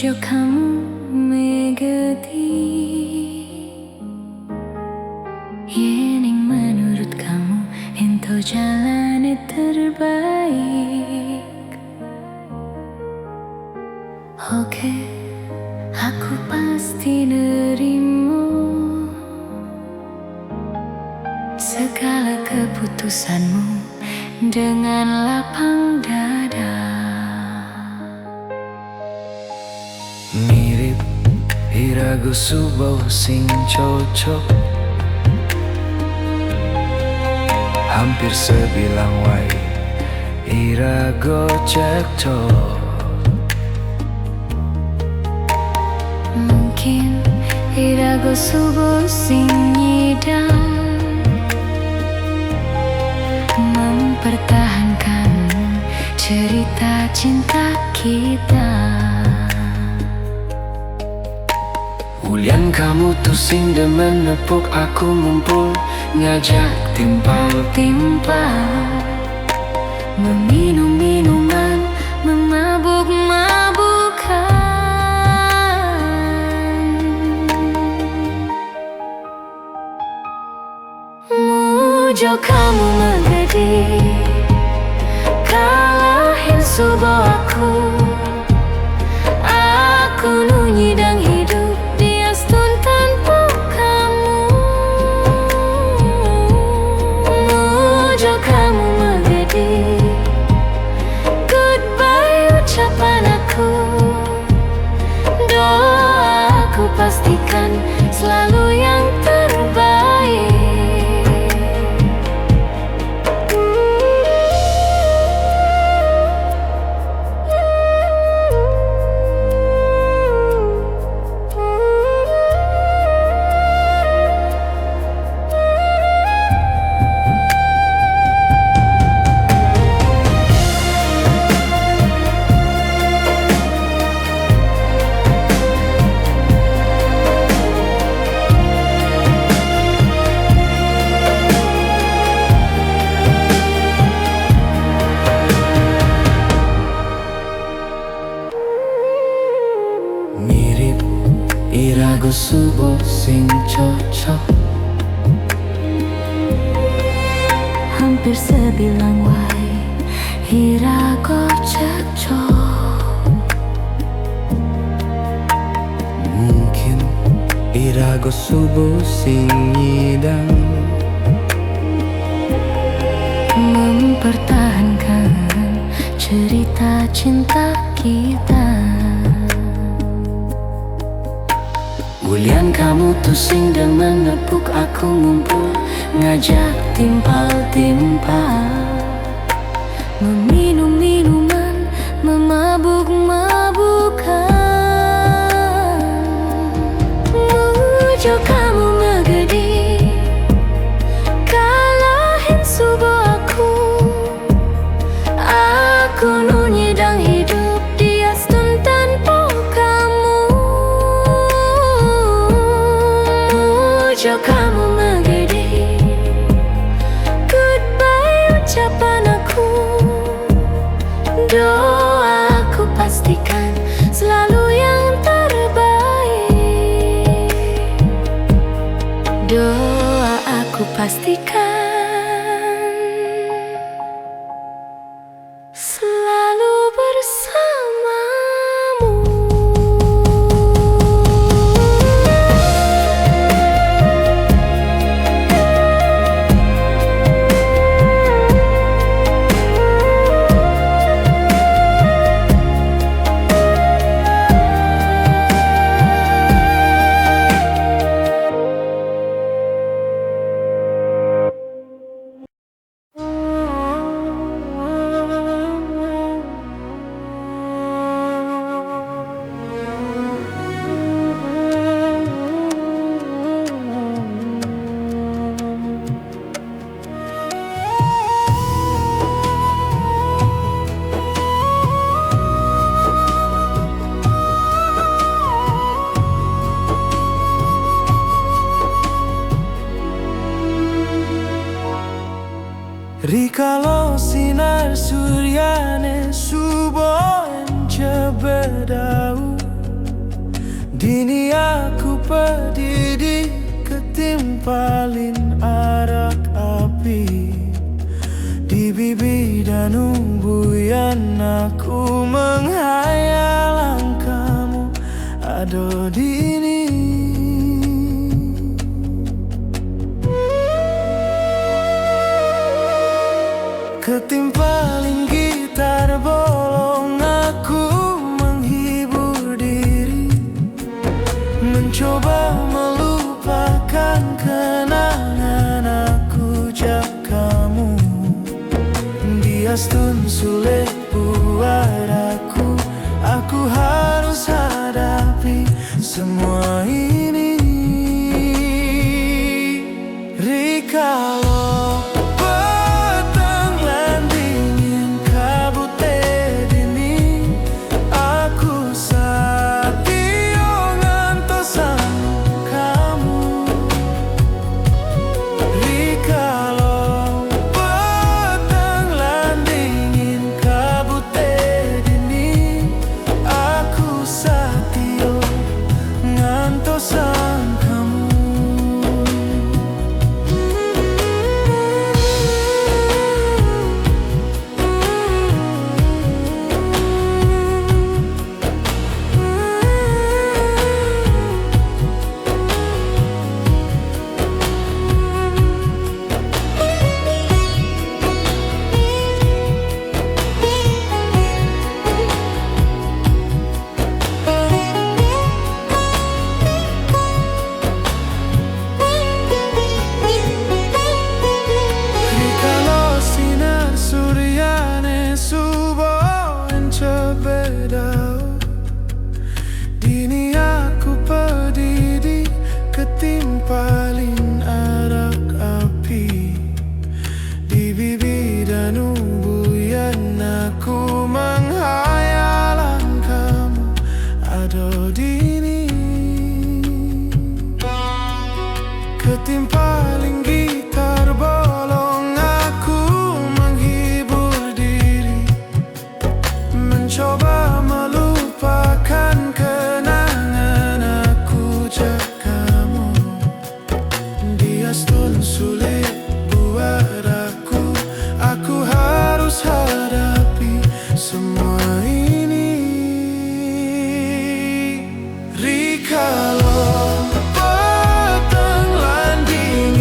Mujo kamu megati Yening menurut kamu ento jalan terbaik. Oke, aku pasti nerimo segala keputusanmu dengan lapang dada. Mirip irago subuh sing cocok, hampir sebilang wai irago cekcok. Mungkin irago subuh sing nyidam mempertahankan cerita cinta kita. Ulian kamu tuh sing demen nepuk aku ngumpul, ngajak timpal-timpal, meminum minuman, memabuk-mabukkan. Mujo kamu menggedi, kalahin subuh aku. Aku nunyidang hidup di astun tanpa kamu. Mujo kamu menggedi, goodbye ucapan aku. Doa aku pastikan selalu yang terbaik. mirip irago subuh sing cocok, Hampir sebilang wai irago cekcok. mungkin irago subuh sing nyidang Mempertahankan cerita cinta kita. Ulian kamu tuh sing demen nepuk aku ngumpul, ngajak timpal-timpal, Meminum minuman, memabuk-mabukkan. Mujo kamu megedi, kalahin subuh aku. Aku nunyidang hidup di astun tanpa kamu. Mujo kamu megedi, goodbye ucapan aku. Doa aku pastikan selalu yang terbaik. Doa aku pastikan selalu bersamamu. Rikalo sinar suryane subuh ence bedau, Dini aku pedidi ketimpalin arak api. Di bibi dan umbuyan aku menghayal angkamu ado dini. Ketimpalin gitar bolong aku menghibur diri, mencoba melupakan kenangan aku jak kamu. Biastun sulit buat aku harus hadapi semua ini. Rikalo petang lan dingin kabut dini, aku satio ngantosan kamu. Rikalo petang lan dingin kabut dini, aku satio ngantosan kamu. Dini aku pedidi ketimpalin arak api. Di bibi dan umbuyan aku menghayalan kamu ado dini. Ketimpalin gitar bolong aku menghibur diri, mencoba melupakan kenangan aku jak kamu. Biastun sulit buat aku harus hadapi semua ini. Rikalo petang lan dingin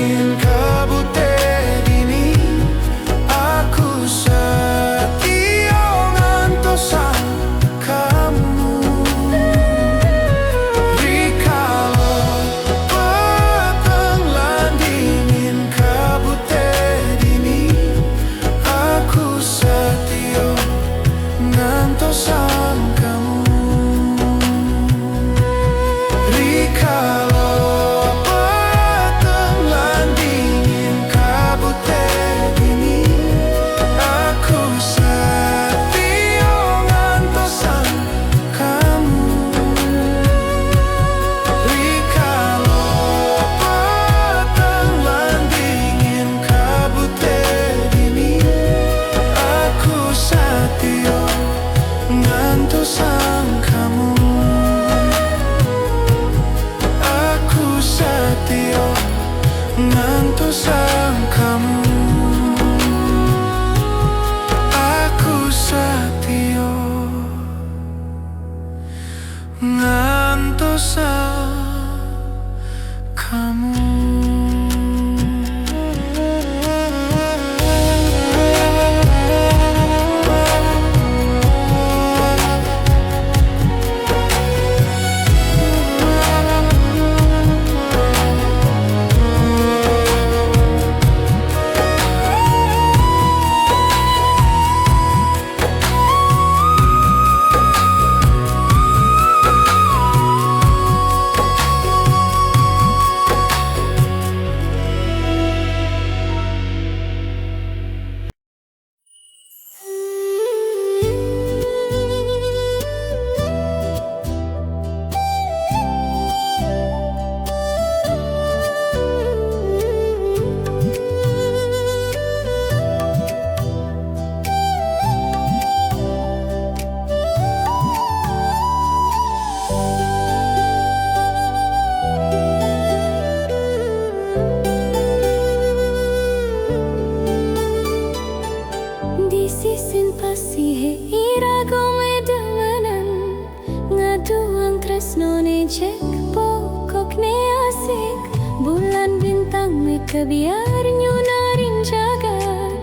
kebiar nyunarin jagat,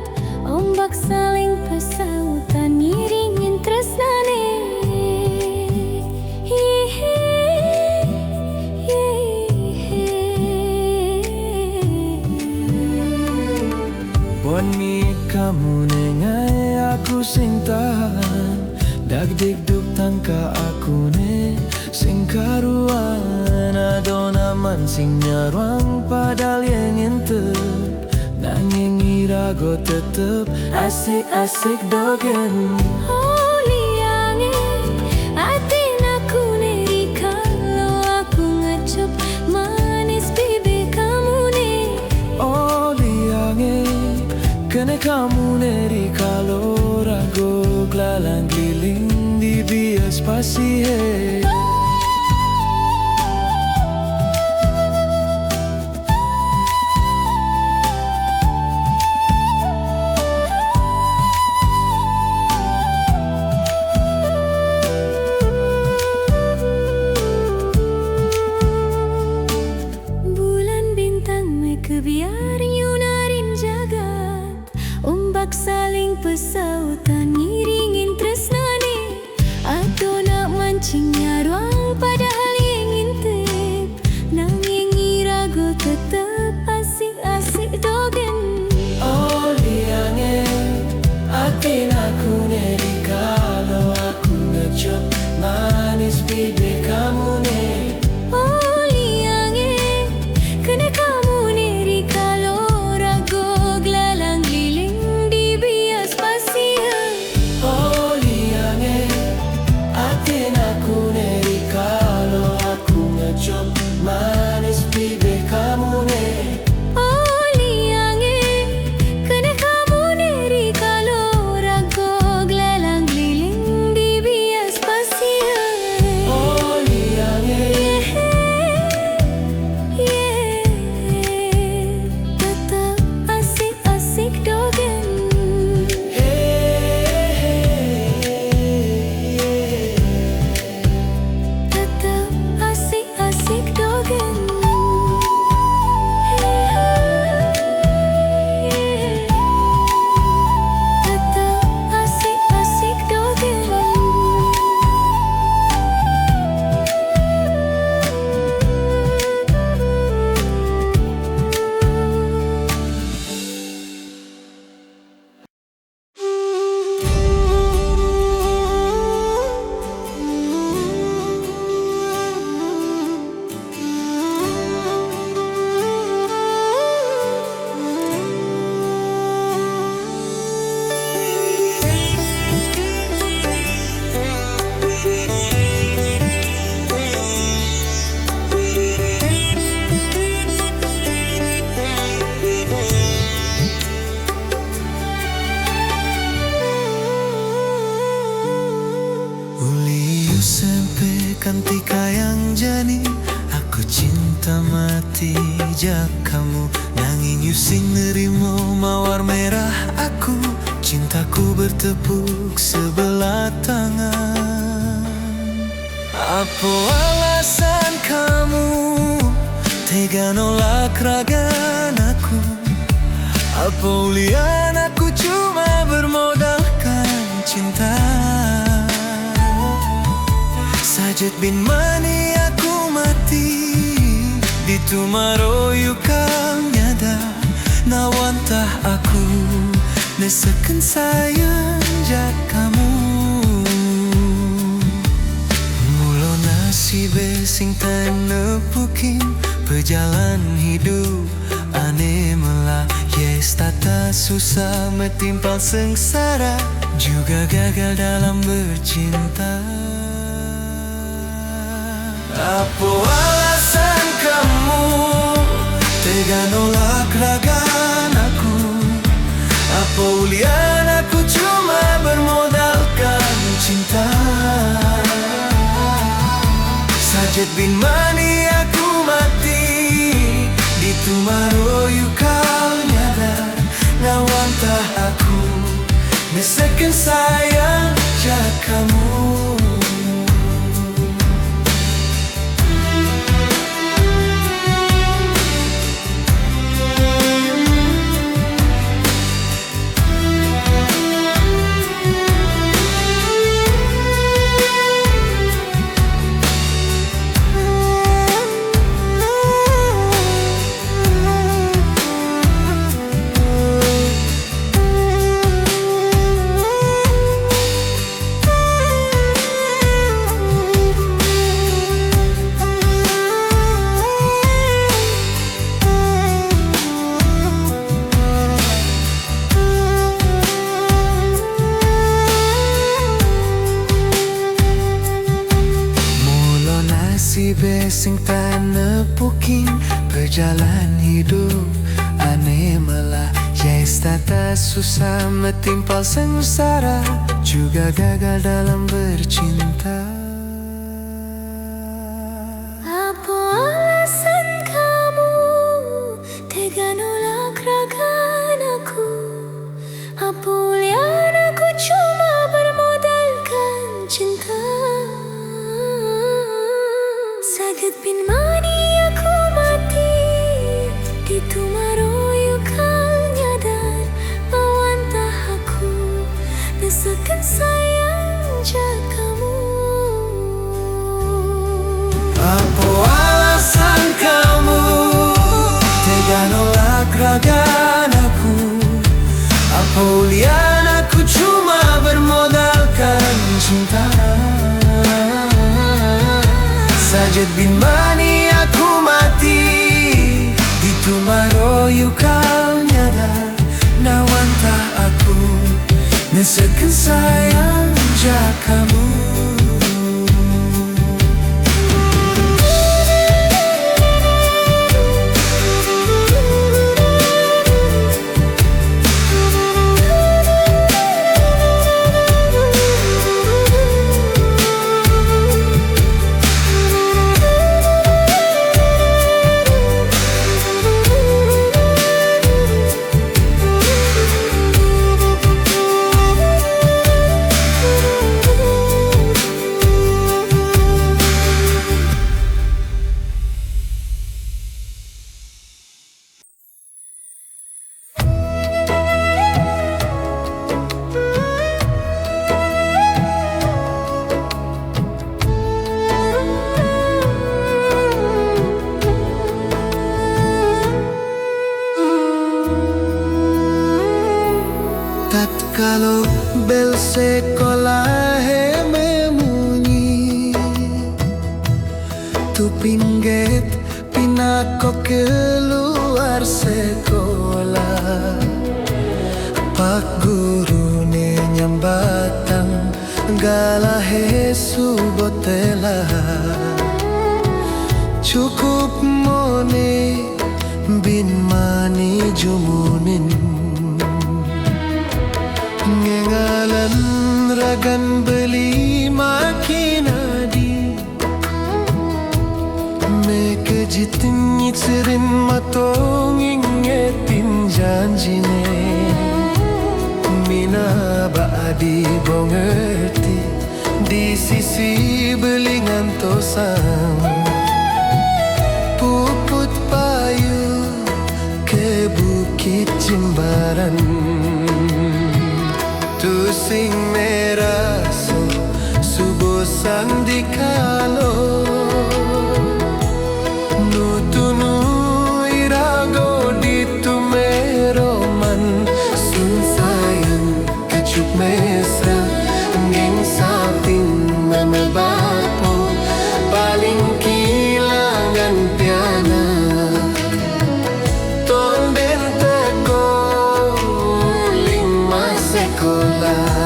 ombak saling pesautan ngiringin tresnane. Boni kamu nengai aku sing tahan, dag duk tangka aku ne sing karuan. Adona man sing nyaruang padahal yang ngintep, nanging irago tetep asik-asik dogen. Oh liange atin aku neri kalau aku ngecep manis bibir kamu nih. Oh liange kene kamu neri kalau rago glalang keliling di bias pasti he. Kebiar nyunarin jagat, ombak saling pesautan ngiringin tresnane. Adona mancing nyaruang padahal yang ngintip, nanging irago tetep asik-asik dogen. Oh liange atin aku neri kalau aku ngecop manis bibir kamu ne. Oh liange kena kamu neri kalau rago glalang liling di bias pasir. Oh liange atin aku neri kalau aku ngecop manis bibir kamu ne. Oh liange kena kamu neri kalau rago glalang liling di bias pasir. Oh liange tetep asik-asik dogen. Tetep asik-asik dogen. Tetep asik-asik dogen. Uliu sampai kantika yang jani, aku cinta mati jak kamu. Nanging you sing nerimo mawar merah aku, cintaku bertepuk sebelah tangan. Apa alasan kamu tega nolak ragan aku? Apa ulian aku cuma bermodalkan cinta? Sajid bin mani aku mati di tumaroyu kang nyada nawantah aku neseken sayang jak kamu. Mulo nasibe sing tan nepukin pejalan hidup ane melah. Yes tata susah metimpal sengsara, juga gagal dalam bercinta. Apa alasan kamu tega nolak ragan aku? Apa ulian aku cuma bermodalkan cinta? Sajid bin mani aku mati di tumaroyu kau nyadar ngawantah aku neseken sayang jak kamu. jalan hidup aneh malah tata susah metimpal sengsara, juga gagal dalam bercinta. Apa alasan kamu tega nolak ragan aku? Apa ulian aku cuma bermodalkan cinta? Saged bin mani aku mati di tumaroyo kal nyadar bawantah aku nesakan sayang jagamu. Apa alasan kamu tega nolak ragan aku? Apa ulian aku cuma bermodalkan cinta? Sajid bin mani aku mati di tumaroyo kal nyadar nawantah aku nesakan sayang jagamu. Tatkala bel sekolah membunyi, tu pinggit pinako keluar sekolah. Pak guru ne nyambatang galahe subotela, cukup mone bin mani jumunin. Ngengalan ragan beli makinadi, mekejit nyitserin matong ingetin janjine. Mina baadi bongerti di sisi belingan tosang, puput payu ke bukit Jimbaran. Tu sing meraso subosan di kalo nutunu irago di tumeroman sun sayang kecup mesra ngeng sapin memebapo paling kilangan piana tonden tego lima sekolah.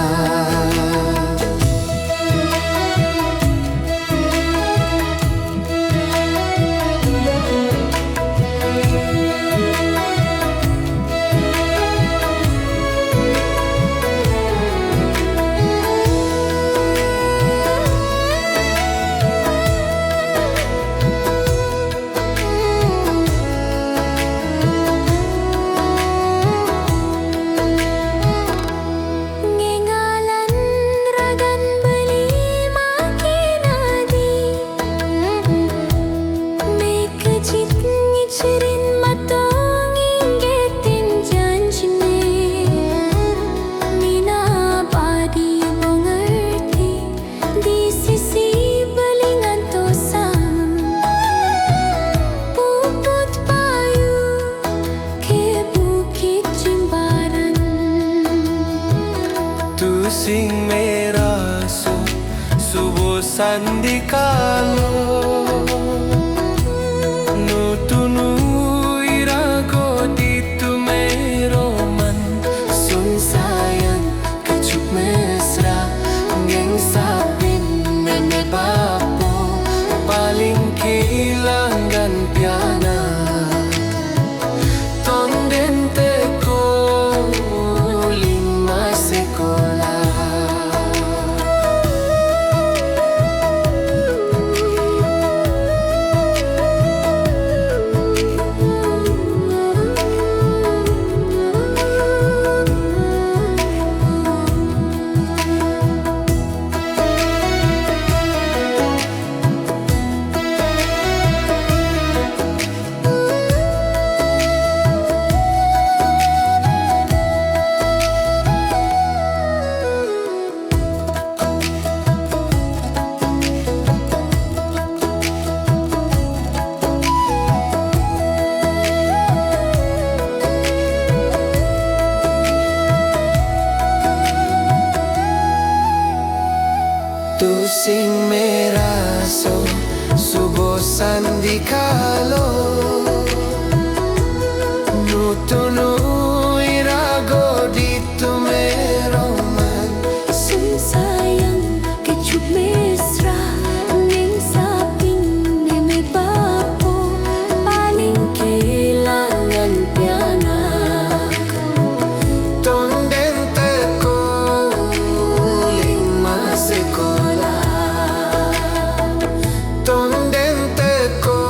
Sing meraso subosan di kalo nutunu irago di tumeroman sun sayang kecup mesra ngeng sapin menebapo paling kilangan piana sing meraso subosan di kalo Nutunu irago dito meroman Sun sayang kecup mesra ning saping ni may papo paling kailangan pianak Tondente ko lima sekolah Tondente ko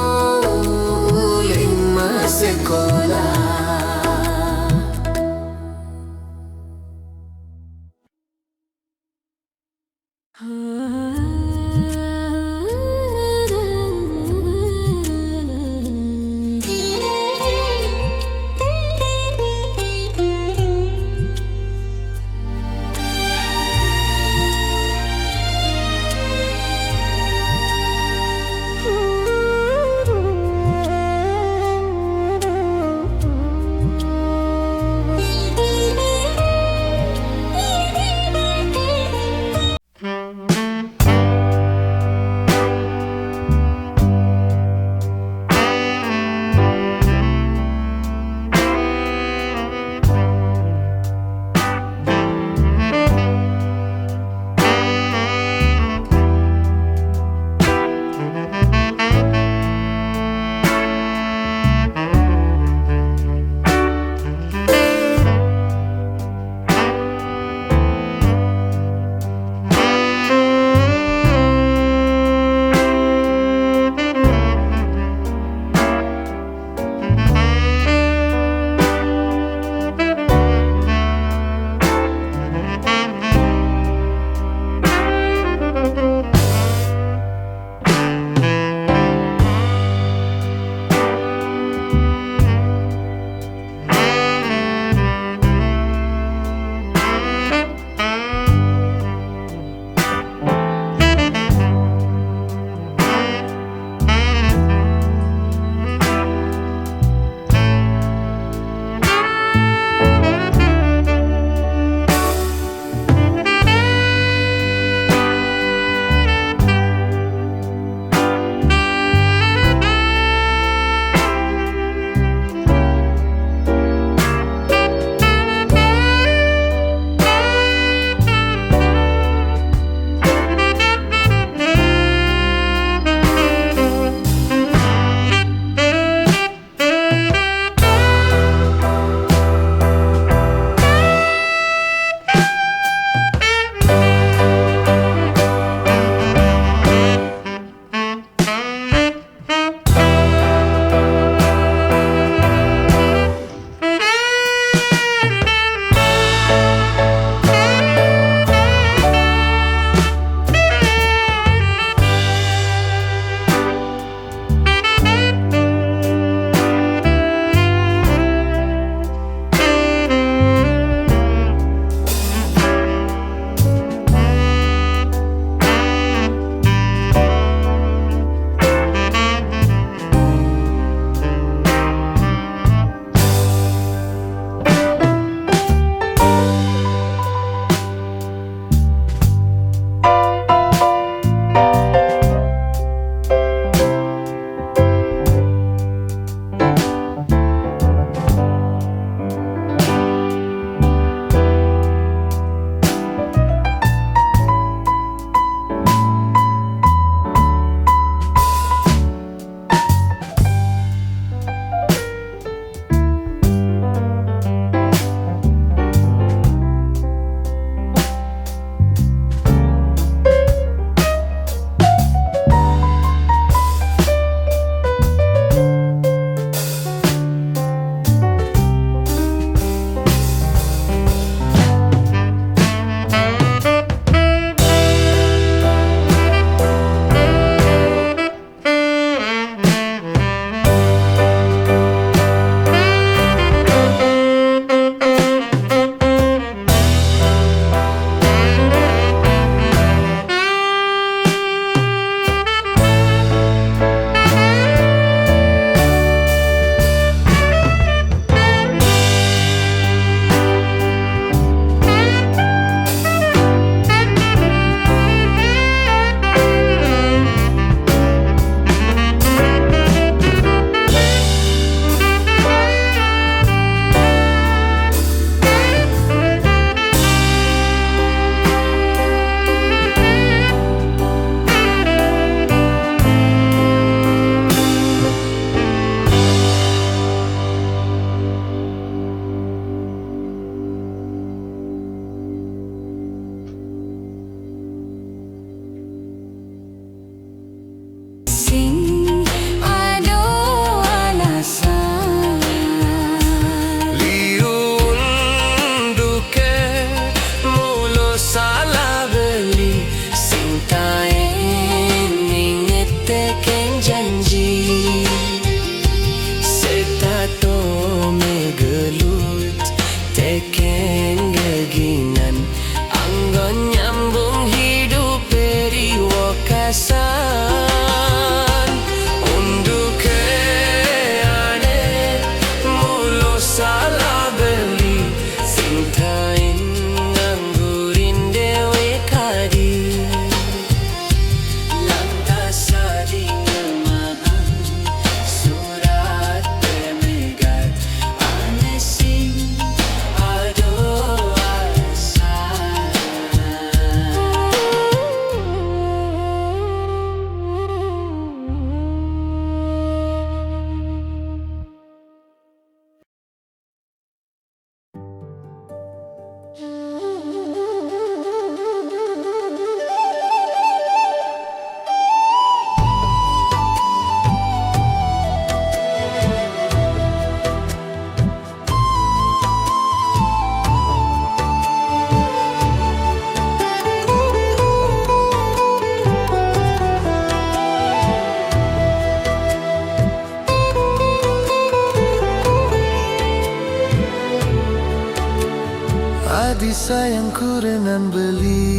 adi sayangku renan beli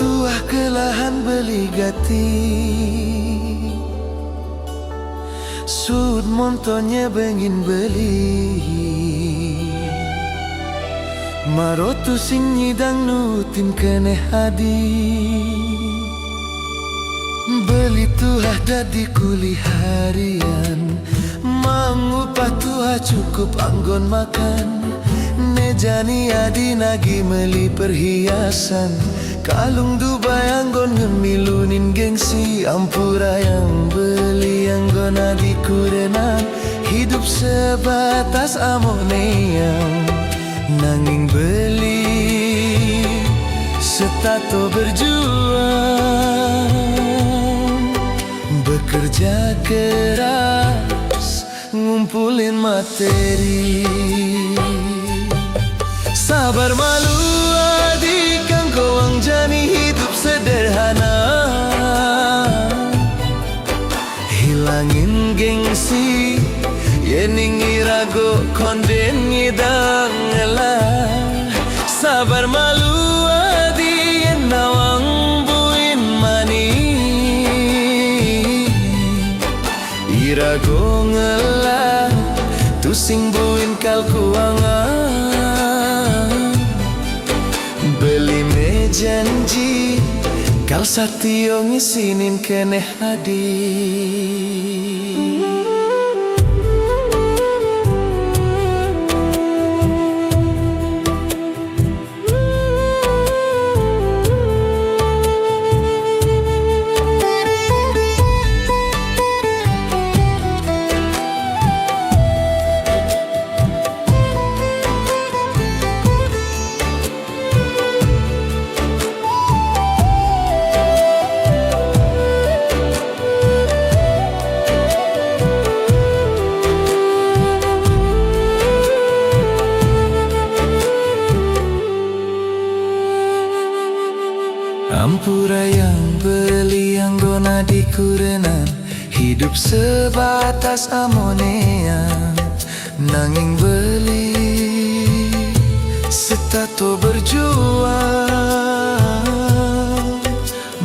tuah kelahan beli gati sud montonya bengin beli marotu sing nyidang nutin kene hadi beli tuah dadi kuli harian mangupah tuah cukup anggon makan nejani adi nagi meli perhiasan kalung Dubai anggon ngemilunin gengsi ampura yang beli anggon adi kurenan hidup sebatas amoneyang nanging beli setato berjuang bekerja keras ngumpulin materi sabar malu adik kang goang jani hidup sederhana hilangin gengsi yening irago konden ngidang elah sabar malu adi yen nawang buin mani irago ngelah tusing buin kalkuangan beli me janji kal satio ngisinin kene hadi Ampura yang beli anggona di kurenan hidup sebatas amonean nanging beli setato berjuang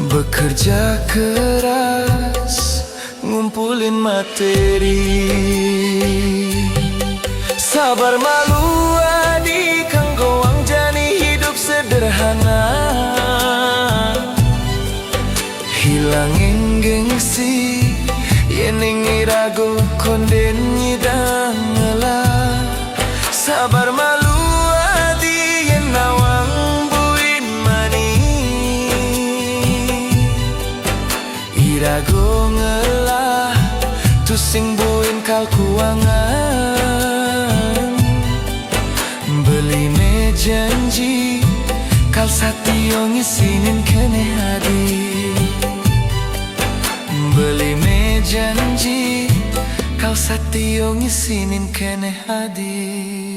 bekerja keras ngumpulin materi sabar malu adik kang goang jani hidup sederhana hilangin gengsi yening irago konden nyidang ngelah sabar malu adi yen nawang buin mani irago ngelah tusing buin kalkuangan beli me janji kal satio ngisinin kene hadi beli me janji kal satio ngisinin kene hadi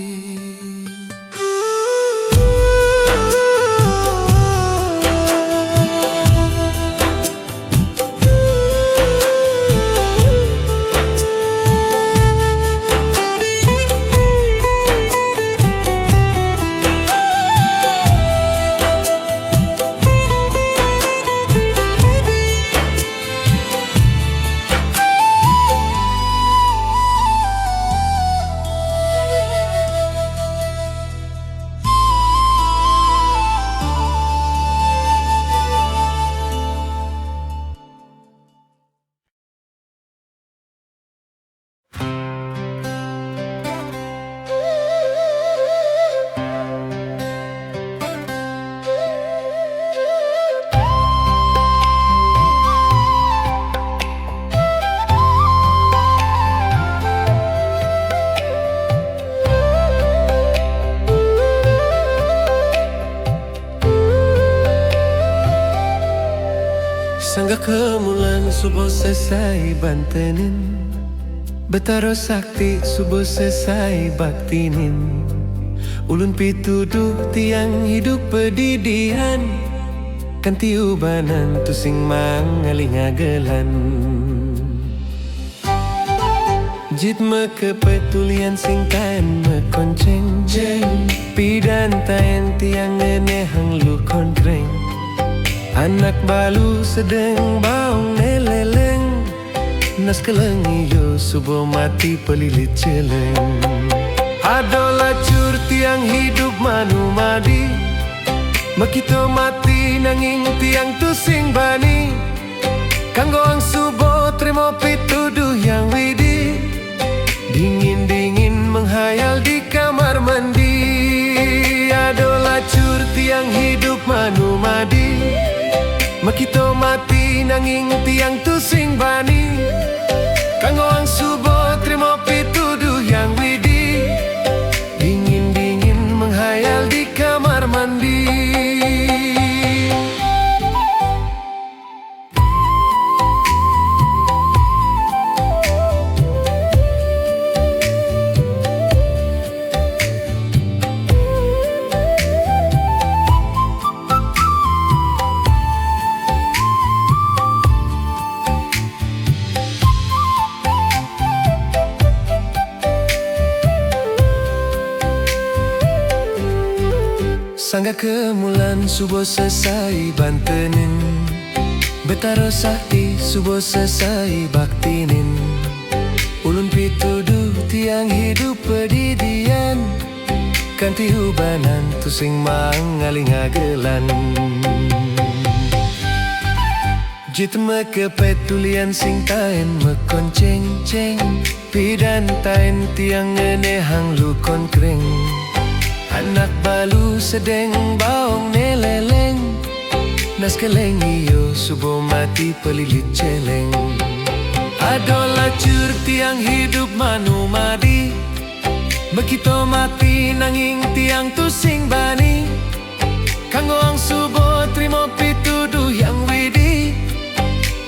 Sangga kemulan subuh selesai bantenin Betaro sakti subuh selesai baktinin Ulun pituduh tiang hidup pedidihan Kan tiubanan tusing mangaling agelan Jit me kepetulian sing taen me konceng jeng Pidan taen tiang ngenehang lu konkreng Anak balu sedeng baung neleleng Nas keleng iyo subuh mati pelilit celeng Adola cur tiang hidup manu madi Makito mati nanging tiang tu sing bani Kanggo ang subuh terima pituduh yang widi Dingin-dingin menghayal di kamar mandi Adola cur tiang hidup manu madi Makito mati nanging tiang tu sing bani Kanggo ang subuh terima pituduh yang widi Dingin-dingin menghayal di kamar mandi Sangga kemulan subuh selesai bantenin Betaro sakti subuh selesai baktinin Ulun pituduh tiang hidup pedidian Kanti hubanan tu sing mangaling agelan Jit me kepetulian sing taen me konceng-ceng Pidan taen tiang ngenehang lu konkreng Anak balu sedeng baung neleleng Nas keleng iyo subuh mati pelilit celeng Adola cur tiang hidup manu madi Makito mati nanging tiang tu sing bani Kanggo ang subuh terima pituduh yang widi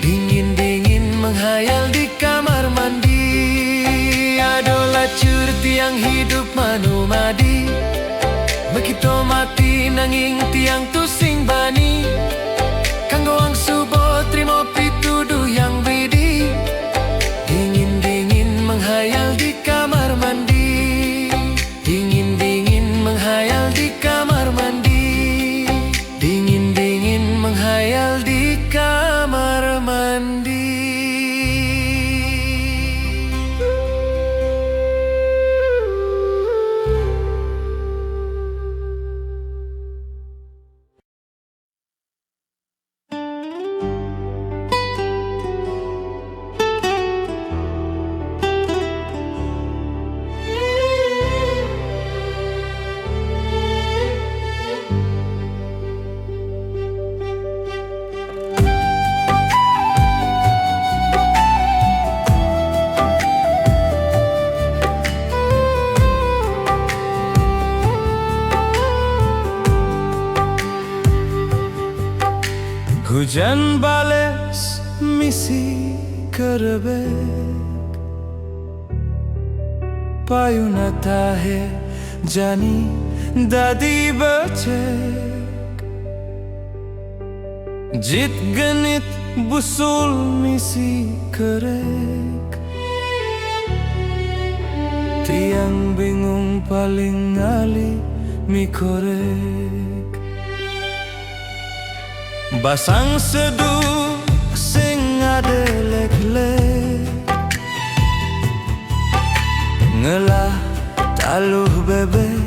Dingin-dingin menghayal di kamar mandi Adola cur tiang hidup manu madi Makito mati nanging tiang tu sing bani Kanggo ang subuh terima pituduh yang widi Dingin-dingin menghayal di kamar mandi Dingin-dingin menghayal di kamar mandi Dingin-dingin menghayal di kamar mandi Hujan bales misi kerebek Payuna tahe jani dadi becek Jit genit busul misi kerek Tiang bingung paling ngali mikorek Basang seduh sing adelek-lek Ngelah taluh bebek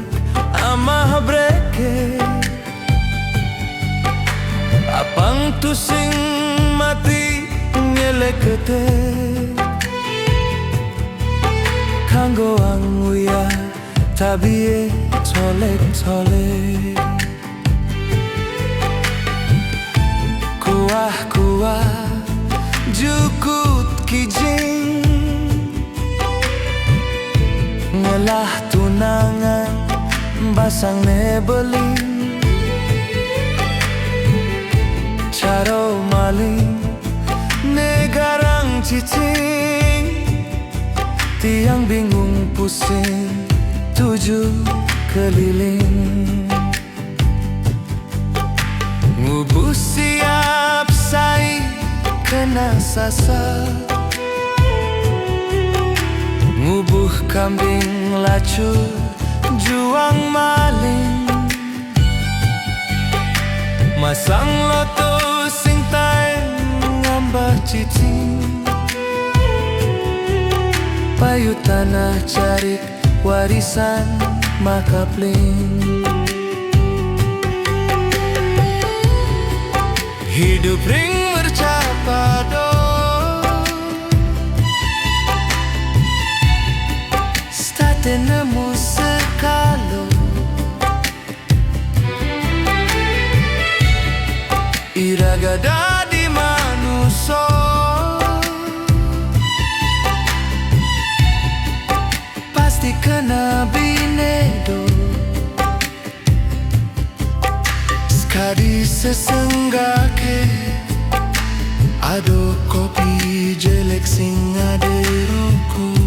amah breke Apang tu sing mati ngelek ketek Kanggo ang uya tabiye tolek-tolek Kuah-kuah jukut kijing Ngelah tunangan basang nebeling Caro maling negarang cicing Tiang bingung pusing tujuh keliling Ngubu siap sai kena sasar Bubuh kambing lacur juang maling, masang loto sing tae ngambah cicing, payu tanah carik warisan makapling. Hidup ring mercapado, state nemu sekalo, iraga dadi manuso, pasti kena binedo. Sekali sesenggake ado kopi jelek sing ade rokok.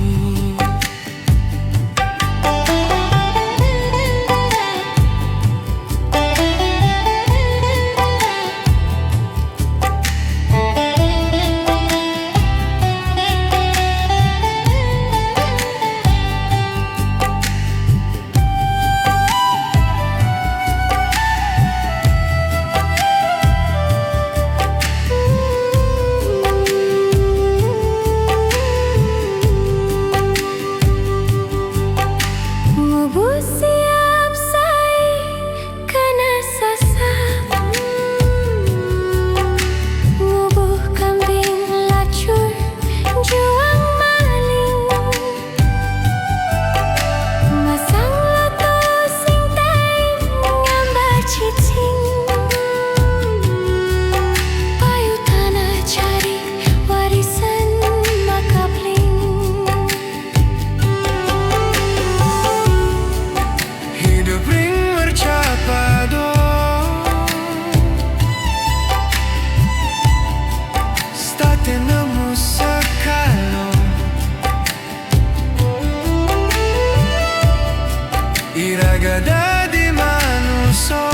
Iraga dadi manuso,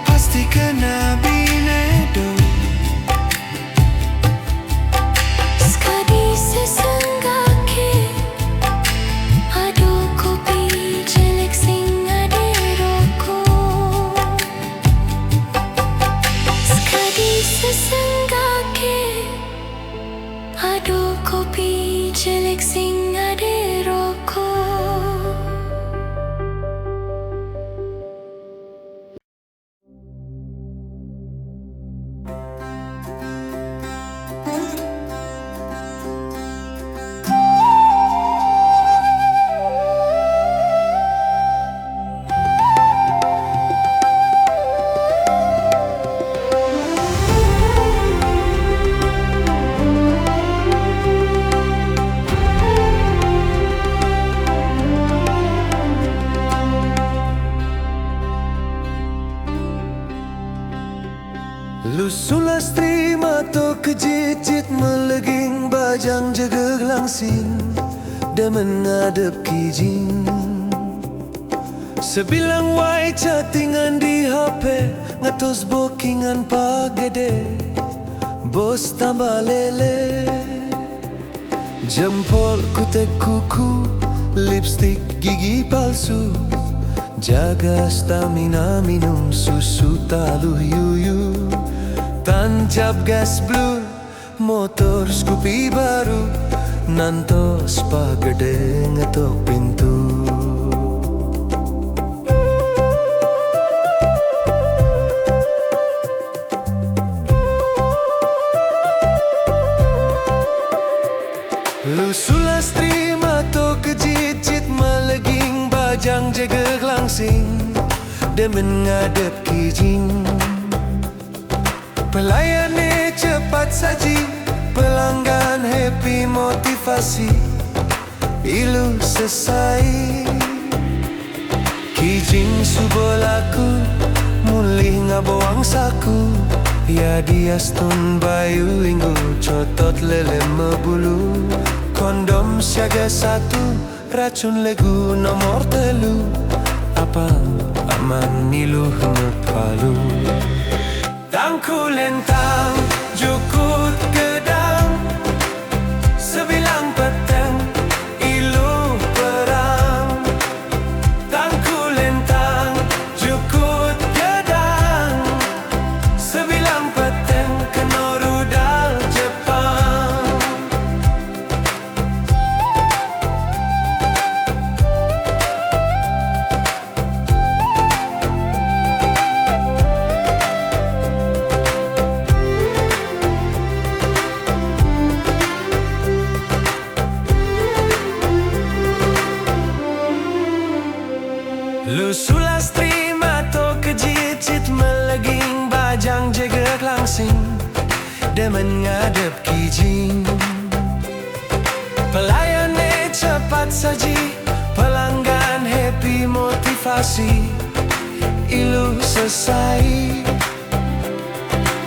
pasti kena binedo. Sekali sesenggake ado kopi jelek sing ade rokok. Sekali sesenggake ado kopi jelek sing ade rokok. Lu sulas terima to kejijit meleging bajang jaga langsing dan menghadap kijing. Sebilang wai chattingan di HP ngatos bookingan pagede, bos tambah lele. Jempol kutek kuku, lipstick gigi palsu, jaga stamina minum susu taluh yuyu. Tancap gas blue, motor Scoopy baru, nantos pagede ngetok pintu. Lu sulas terima to kejijit meleging bajang jaga langsing demen ngadep kijing. Pelayannya cepat saji, pelanggan happy motivasi, ilu selesai. Kijing subolaku, mulih ngaboang saku, ya dia stun bayu linggu, cotot lele mebulu. Kondom siaga satu, racun legu nomor telu, apa aman niluh ngepalu. Tangku lentang, jukut gedang. Kijing pelayannya cepat saji, pelanggan happy motivasi, ilu selesai.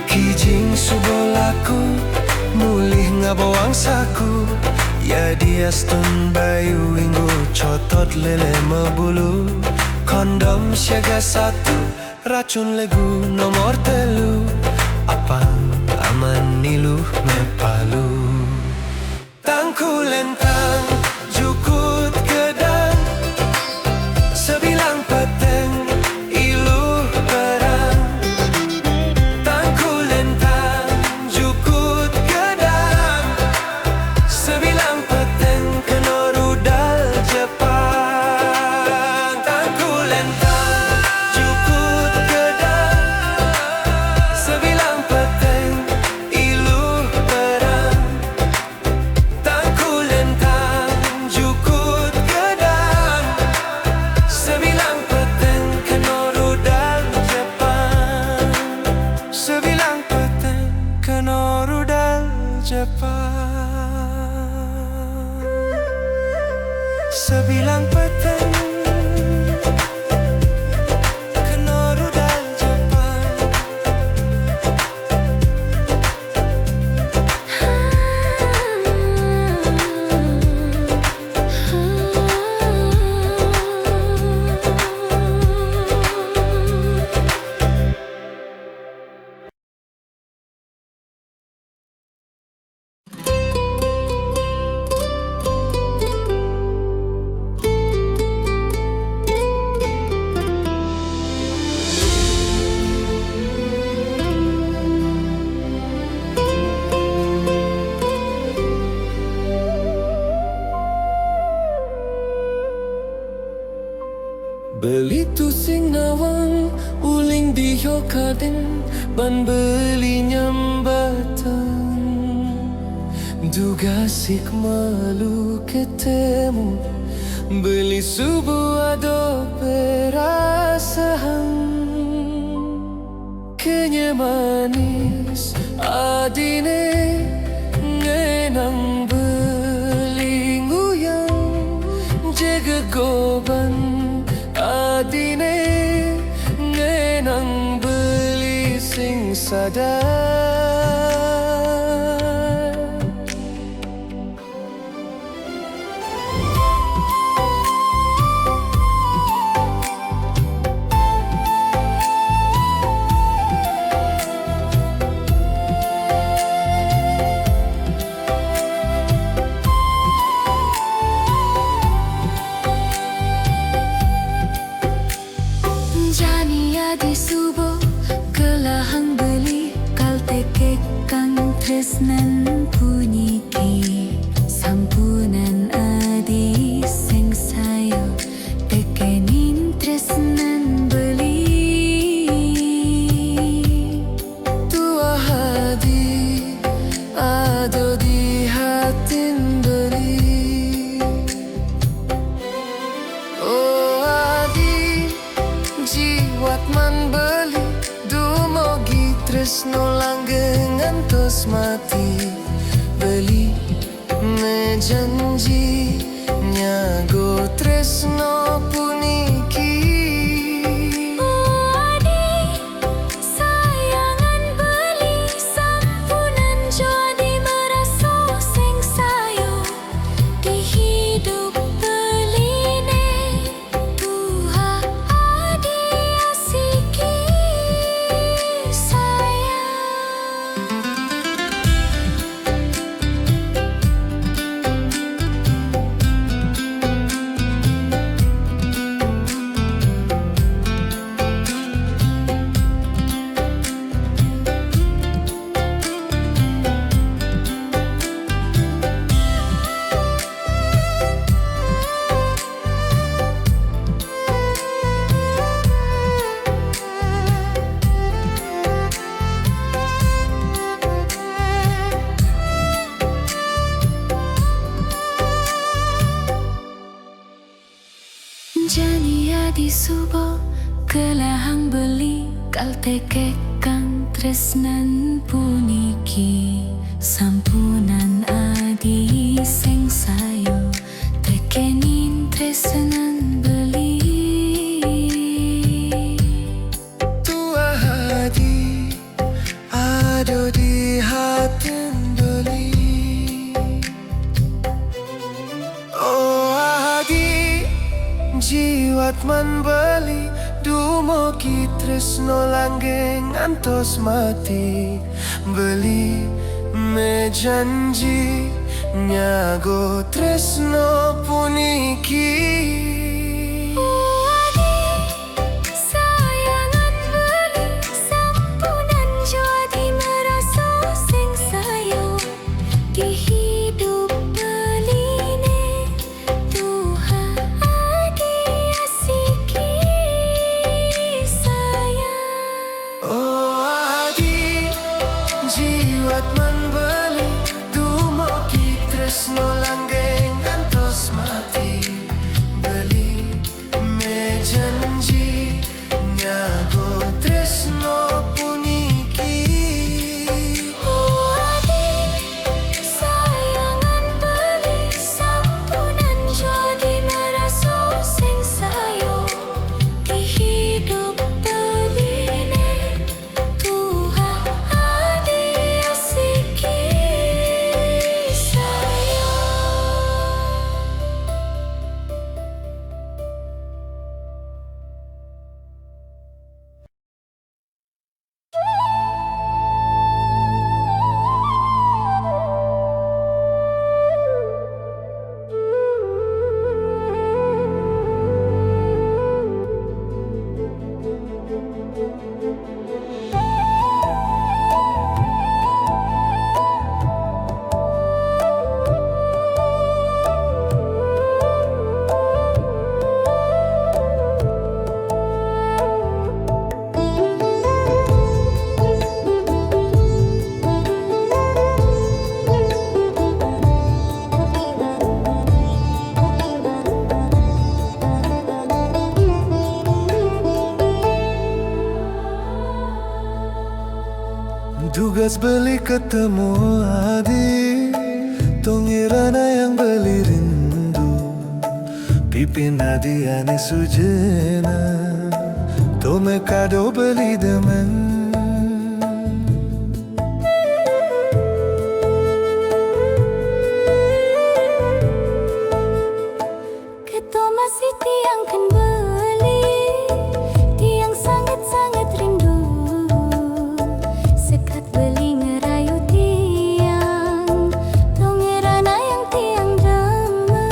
Kijing subuh laku, mulih ngabawang saku, ya dia stun bayu hinggu cotot lele mebulu. Kondom siaga satu, racun legu nomor telu, apang aman niluh mepalu. Tangku lentang, jukut gedang, sebilang peteng, iluh perang. Tangku lentang, jukut gedang, sebilang peteng, kena rudal Jepang. Tangku lentang, jukut gedang, sebilang peteng, iluh perang. Tangku lentang, jukut gedang, sebilang peteng, kena rudal Jepang. Sebilang peteng, kena rudal Jepang. Sebilang peteng, kena rudal Jepang. Beli tu sing nawang, uling di hokaden, ban beli nyambatan. Duga sik malu ketemu, beli subuh ado perasaan. Kenya manis adine ngenang beli nguyang, jaga goban adine ngenang beli sing sadar. Jani adi subuh kelahang beli, kal teke kang tresnan puniki. Sampunan adi sing sayo, tekenin tresnan beli. Tua hadi ado di hatin beli. Oh adi jiwat man beli, dumogi tresno langgeng ngantos mati. Beli mejanji nyago tresno puniki. Adi sayangan beli, sampunan jadi meraso sing sayo di hidup beline. Tuha adi asiki sayang. Jani adi subuh kelahang beli, kal teke kang tresnan puniki. Sampunan adi sing sayo tekenin tresnan beli. Tua hadi ada di hati beli. Oh hadi jiwat man beli. Dumo ki tresno langgeng antos mati. Beli me janji nyago tresno puniki. Sayangan beli sampunan jadi merasa sing sayo di hidup beline Tuhan adi asiki sayang. Oh adi jiwat man beli. Dumo ki tresno langgeng antos mati. Beli me janji nyago tresno puniki. Sayangan beli sampunan jadi merasa sing sayo di hidup beline Tuhan adi asiki sayang. Tugas beli ketemu adi. Tongirana yang beli rindu. Pipin adi ane sujena. Tome kado beli demen. Keto masih tiang kan beli, tiang sangat-sangat rindu. Sekat beli ngerayu tiang, tongirana yang tiang demen.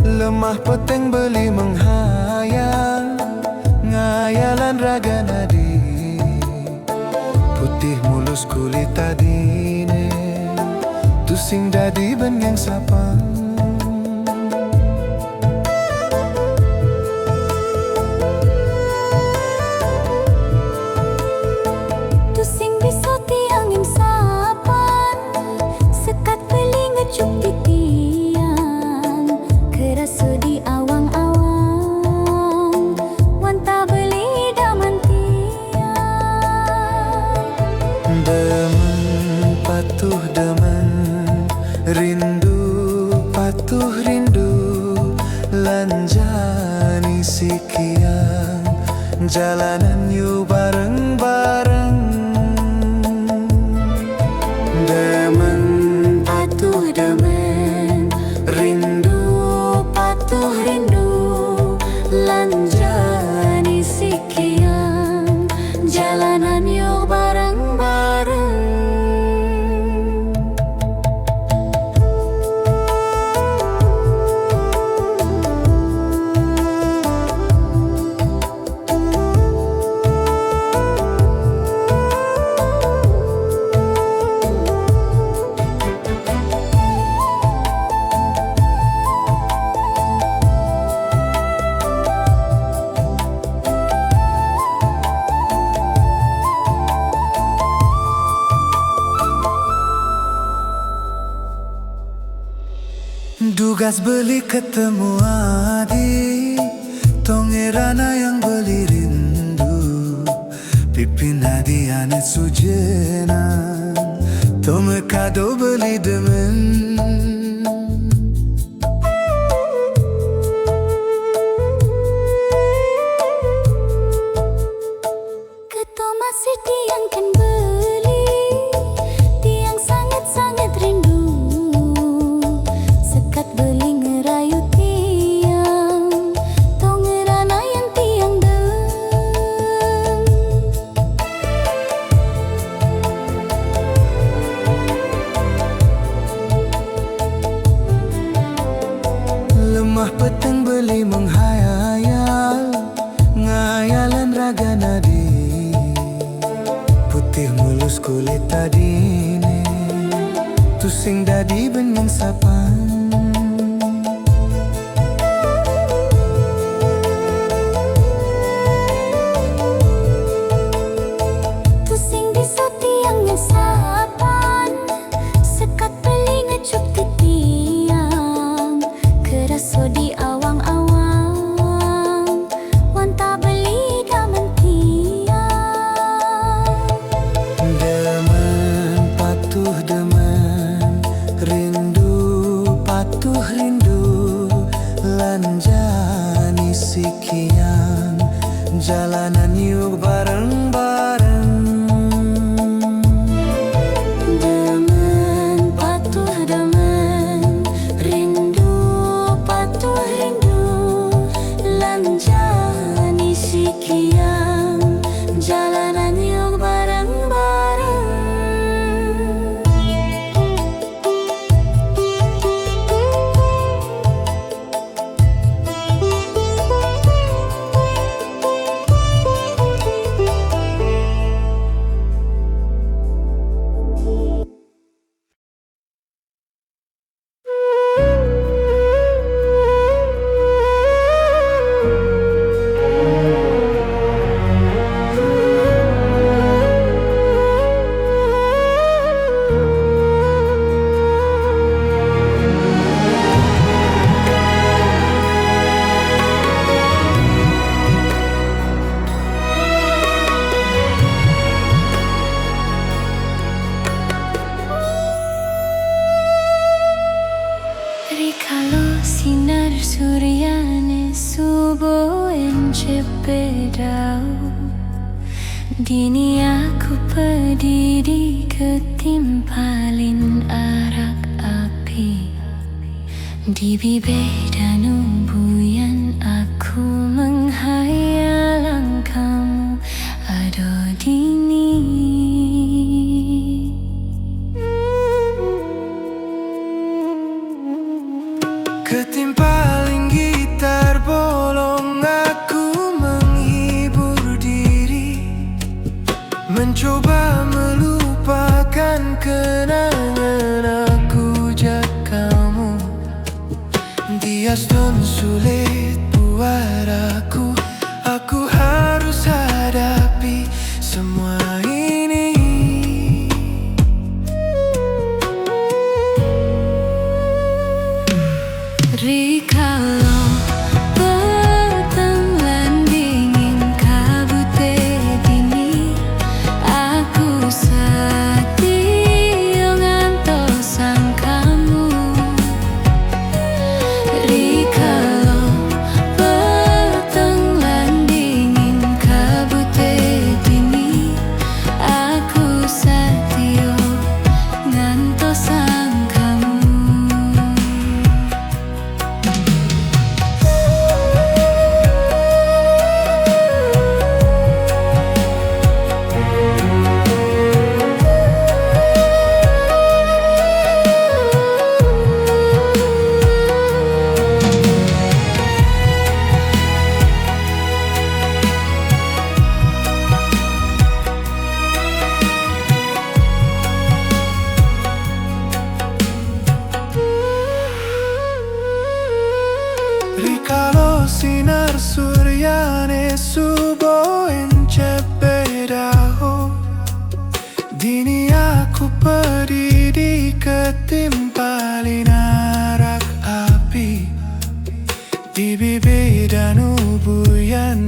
Lemah peteng beli menghayal. Ngayalan raga nadi. Putih mulus kulit tadine. Tusing dadi ben yang sapang. Tusing bisa tiangin sapan, sekat beli ngecup di tiang. Kerasa di awang-awang, wanta beli daman tiang. Demen patuh demen. Rindu patuh rindu. Lanjani sikian. Jalanan yuk bareng-bareng. Demen Patuh demen, rindu patuh rindu. Lanjani sikian, jalanan yuk bareng-bareng. Tugas beli ketemu adik, tongerana yang beli rindu, pipin hadiahnya sujenan, tome kado beli demen. Keto masih tiang kan beli, tiang sangat-sangat rindu. Sekat beli ngerayu tiang, tong ngerana yang tiang deng. Lemah peteng beli menghayal, ngayalan raga nadi, putih mulus kulit tadine, tusing dadi bening sapan. Tusing di tiang ngesapan, sekat beli ngecup di tiang, keraso di awang-awang, wanta beli daman tiang. Demen patuh demen, rindu patuh rindu, lanjani sikian, jalanan yuk bareng-bareng. Demen patuh demen, rindu patuh rindu, lanjani sikian, jalanan yuk bareng-bareng. Rikalo sinar suryane subuh cepedau, dini aku pedidi ketimpalin arak api. Di bibeda numbuyan aku menghayalang kamu ado dini. Ketimpaling gitar bolong, aku menghibur diri, mencoba melupakan kenangan aku jak kamu. Dias dan sulit buat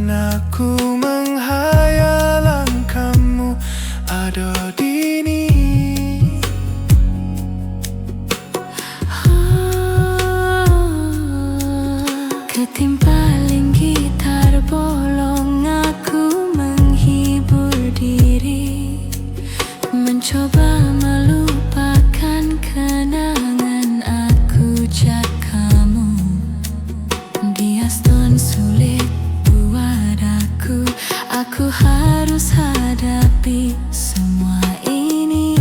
aku menghayalan kamu ada di sini. Ketimpaling gitar bolong, aku menghibur diri, mencoba melupakan kenangan aku jak kamu. Dia stone sulit buat aku harus hadapi semua ini.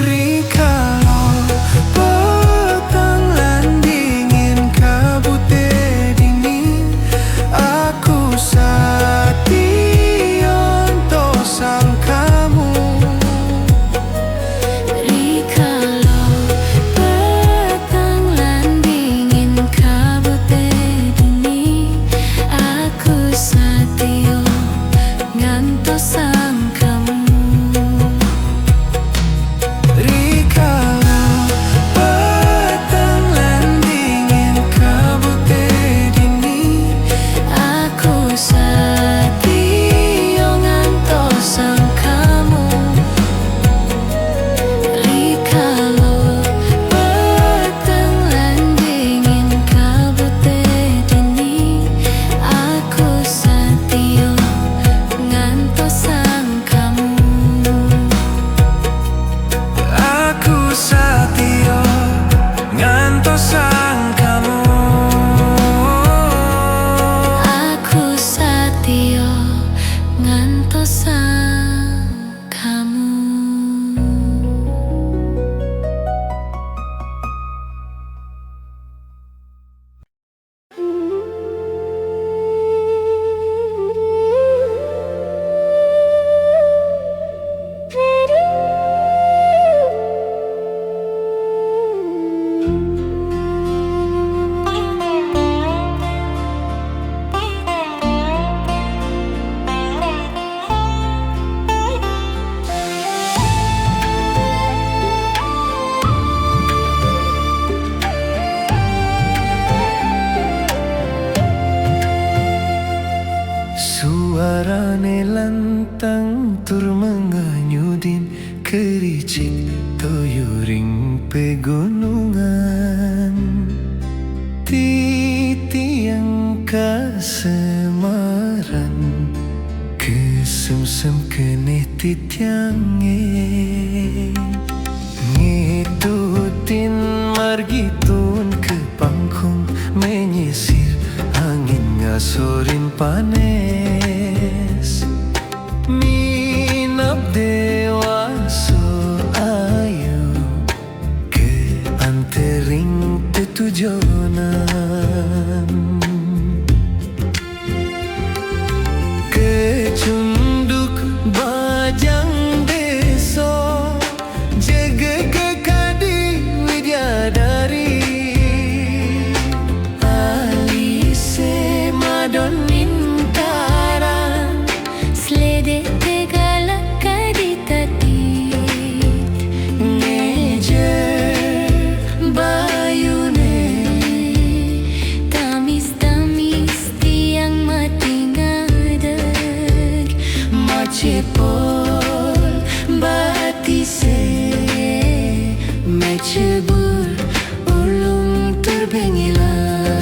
Rikalau petang lan dingin kabut dingin, aku setia untuk sang kamu. Rikalau petang lan dingin kabut dingin, aku setia ngantos sang kamu. Rikalau petang lan dingin kabut dingin, Aku setia ngantos sang kamu. Rikalau petang lan dingin kabut dingin, aku setia ngantos sang kamu. aku setia ngantos sang kamu. Aku setia ngantos sang kamu. Suarane lantang tur menganyudin kericik toyuring pegunungan. Titiang kasemaran kesemsem kene titiange, ngikutin margitun ke pangkung menyisir angin ngasorin panes. Minap dewaso ayu ke antering tetujonan, kecunduk bajang deso jaga kekadi widyadari. Alise madon mintaran, slede tegalak kaditati. Ngejer Bayune tamis-tamis tiang mati ngadeg, macepol batise mecebur ulung terbengilan.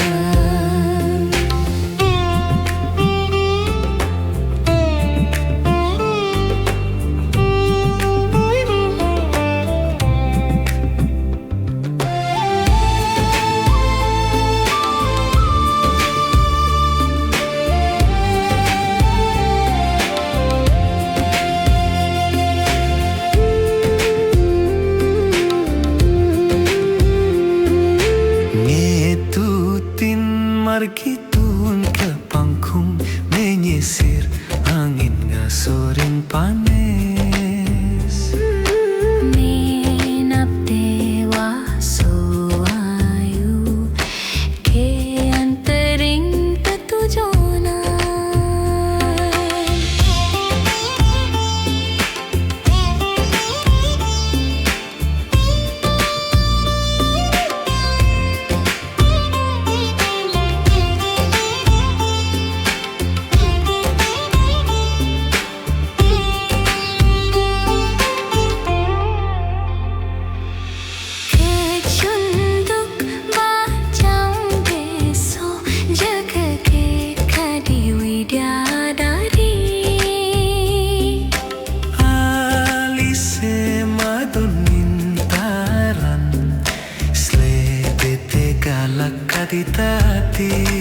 Ngetutin margitun ke pangkung menyisir angin ngasorin panes. Minap dewaso ayu ke antering tetujonan. hati-hati